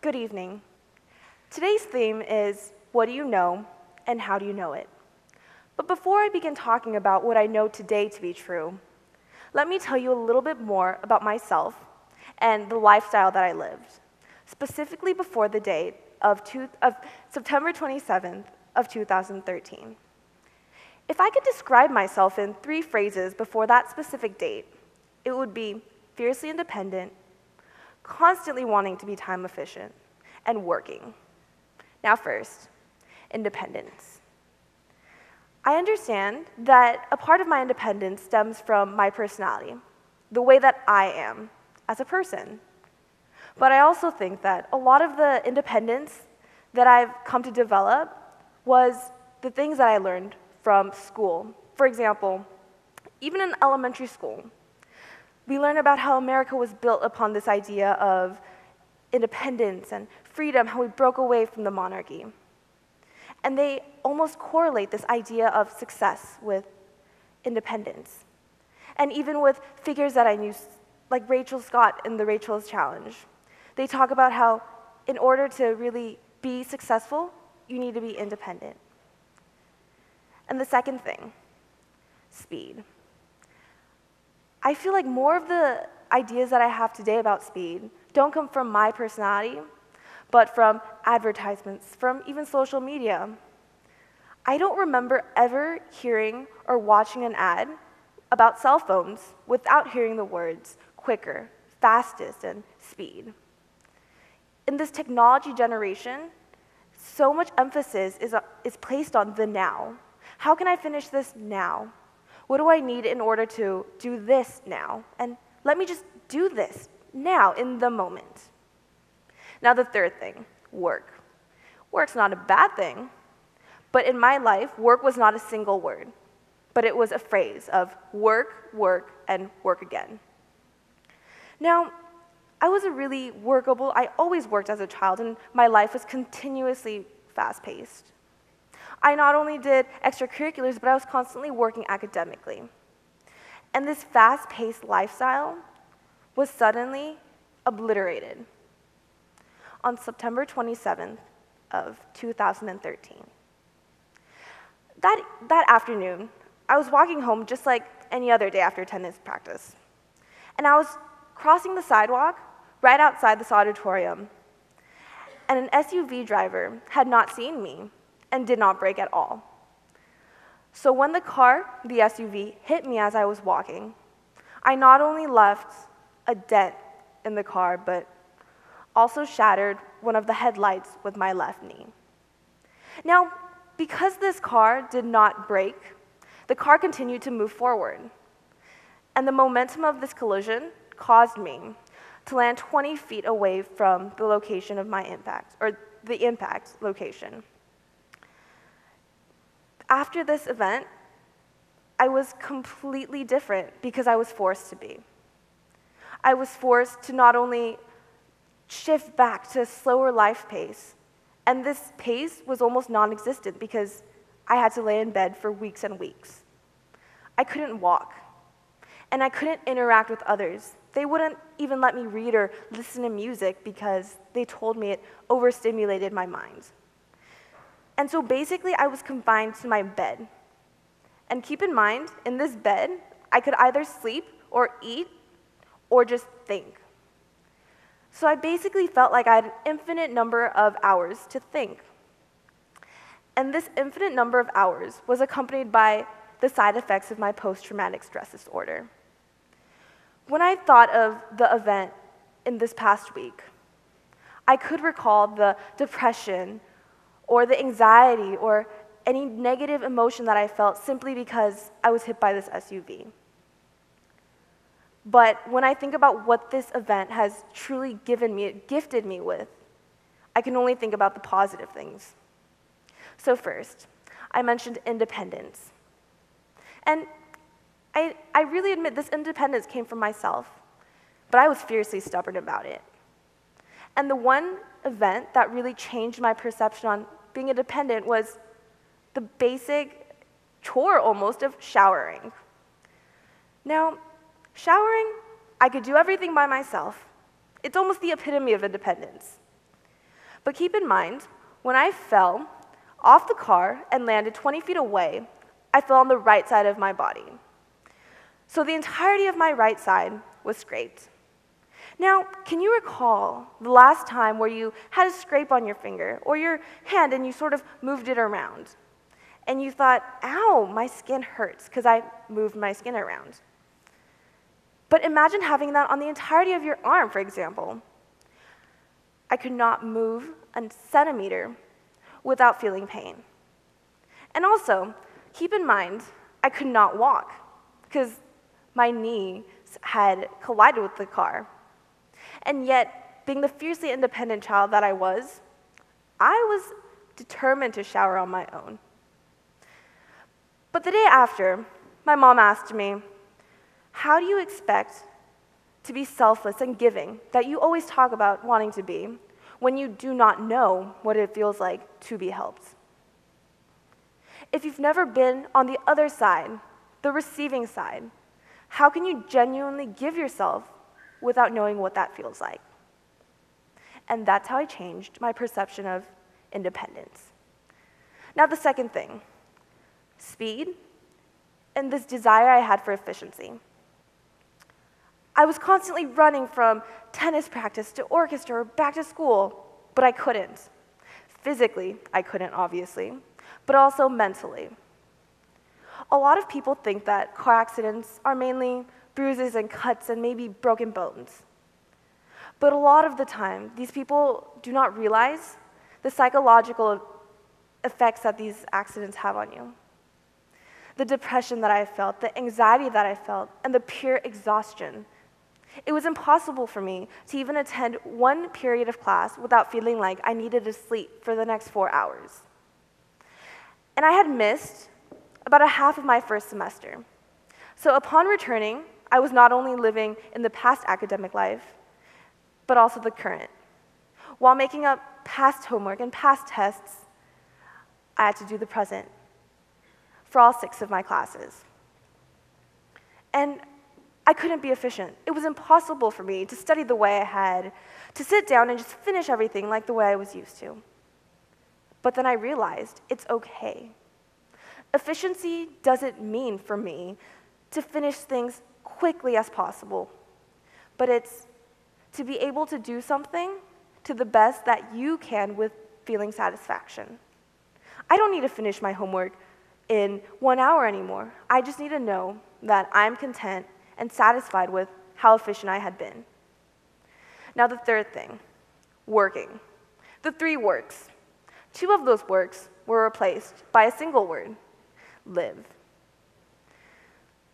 Good evening. Today's theme is, what do you know and how do you know it? But before I begin talking about what I know today to be true, let me tell you a little bit more about myself and the lifestyle that I lived, specifically before the date of September 27th of 2013. If I could describe myself in 3 phrases before that specific date, it would be fiercely independent, constantly wanting to be time efficient, and working. Now first, independence. I understand that a part of my independence stems from my personality, the way that I am as a person. But I also think that a lot of the independence that I've come to develop was the things that I learned from school. For example, even in elementary school, we learn about how America was built upon this idea of independence and freedom, how we broke away from the monarchy. And they almost correlate this idea of success with independence. And even with figures that I knew, like Rachel Scott in the Rachel's Challenge, they talk about how in order to really be successful, you need to be independent. And the second thing, speed. I feel like more of the ideas that I have today about speed don't come from my personality, but from advertisements, from even social media. I don't remember ever hearing or watching an ad about cell phones without hearing the words quicker, fastest, and speed. In this technology generation, so much emphasis is placed on the now. How can I finish this now? What do I need in order to do this now? And let me just do this now, in the moment. Now the third thing, work. Work's not a bad thing, but in my life, work was not a single word, but it was a phrase of work, work, and work again. Now, I was I always worked as a child, and my life was continuously fast-paced. I not only did extracurriculars, but I was constantly working academically. And this fast-paced lifestyle was suddenly obliterated on September 27th of 2013. That afternoon, I was walking home just like any other day after attendance practice. And I was crossing the sidewalk right outside this auditorium. And an SUV driver had not seen me and did not brake at all. So when the SUV, hit me as I was walking, I not only left a dent in the car, but also shattered one of the headlights with my left knee. Now, because this car did not brake, the car continued to move forward. And the momentum of this collision caused me to land 20 feet away from the location of my impact, or the impact location. After this event, I was completely different because I was forced to be. I was forced to not only shift back to a slower life pace, and this pace was almost non-existent because I had to lay in bed for weeks and weeks. I couldn't walk, and I couldn't interact with others. They wouldn't even let me read or listen to music because they told me it overstimulated my mind. And so basically, I was confined to my bed. And keep in mind, in this bed, I could either sleep or eat or just think. So I basically felt like I had an infinite number of hours to think. And this infinite number of hours was accompanied by the side effects of my post-traumatic stress disorder. When I thought of the event in this past week, I could recall the depression or the anxiety or any negative emotion that I felt simply because I was hit by this SUV. But when I think about what this event has truly gifted me with, I can only think about the positive things. So first, I mentioned independence. And I really admit this independence came from myself, but I was fiercely stubborn about it. And the one event that really changed my perception on being independent was the basic chore almost of showering. Now, showering, I could do everything by myself. It's almost the epitome of independence. But keep in mind, when I fell off the car and landed 20 feet away, I fell on the right side of my body. So the entirety of my right side was scraped. Now, can you recall the last time where you had a scrape on your finger or your hand and you sort of moved it around? And you thought, ow, my skin hurts because I moved my skin around. But imagine having that on the entirety of your arm, for example. I could not move a centimeter without feeling pain. And also, keep in mind, I could not walk because my knees had collided with the car. And yet, being the fiercely independent child that I was determined to shower on my own. But the day after, my mom asked me, how do you expect to be selfless and giving that you always talk about wanting to be when you do not know what it feels like to be helped? If you've never been on the other side, the receiving side, how can you genuinely give yourself without knowing what that feels like? And that's how I changed my perception of independence. Now the second thing, speed and this desire I had for efficiency. I was constantly running from tennis practice to orchestra or back to school, but I couldn't. Physically, I couldn't, obviously, but also mentally. A lot of people think that car accidents are mainly bruises and cuts and maybe broken bones. But a lot of the time, these people do not realize the psychological effects that these accidents have on you. The depression that I felt, the anxiety that I felt, and the pure exhaustion. It was impossible for me to even attend one period of class without feeling like I needed to sleep for the next 4 hours. And I had missed about a half of my first semester. So upon returning, I was not only living in the past academic life, but also the current. While making up past homework and past tests, I had to do the present for all 6 of my classes. And I couldn't be efficient. It was impossible for me to study the way I had, to sit down and just finish everything like the way I was used to. But then I realized it's okay. Efficiency doesn't mean for me to finish things quickly as possible, but it's to be able to do something to the best that you can with feeling satisfaction. I don't need to finish my homework in 1 hour anymore. I just need to know that I'm content and satisfied with how efficient I had been. Now the third thing, working. The 3 works. 2 of those works were replaced by a single word, live.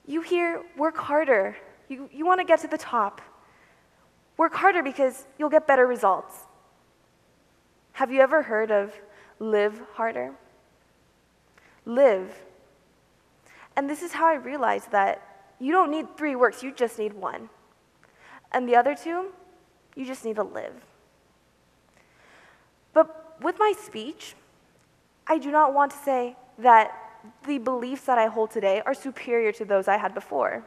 You hear, work harder. You want to get to the top. Work harder because you'll get better results. Have you ever heard of live harder? Live. And this is how I realized that you don't need 3 works, you just need 1. And the other 2, you just need to live. But with my speech, I do not want to say that the beliefs that I hold today are superior to those I had before.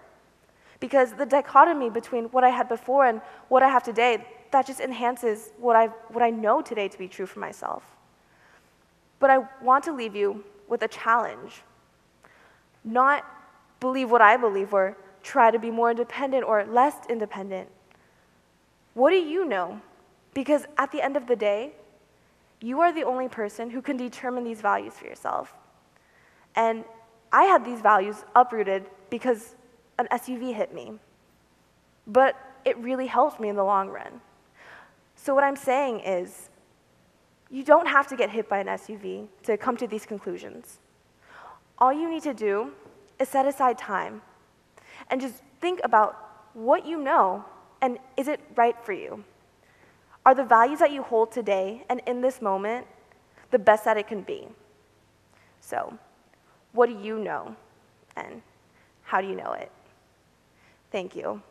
Because the dichotomy between what I had before and what I have today, that just enhances what I know today to be true for myself. But I want to leave you with a challenge. Not believe what I believe or try to be more independent or less independent. What do you know? Because at the end of the day, you are the only person who can determine these values for yourself. And I had these values uprooted because an SUV hit me. But it really helped me in the long run. So what I'm saying is, you don't have to get hit by an SUV to come to these conclusions. All you need to do is set aside time and just think about what you know and is it right for you? Are the values that you hold today and in this moment the best that it can be? So, what do you know and how do you know it? Thank you.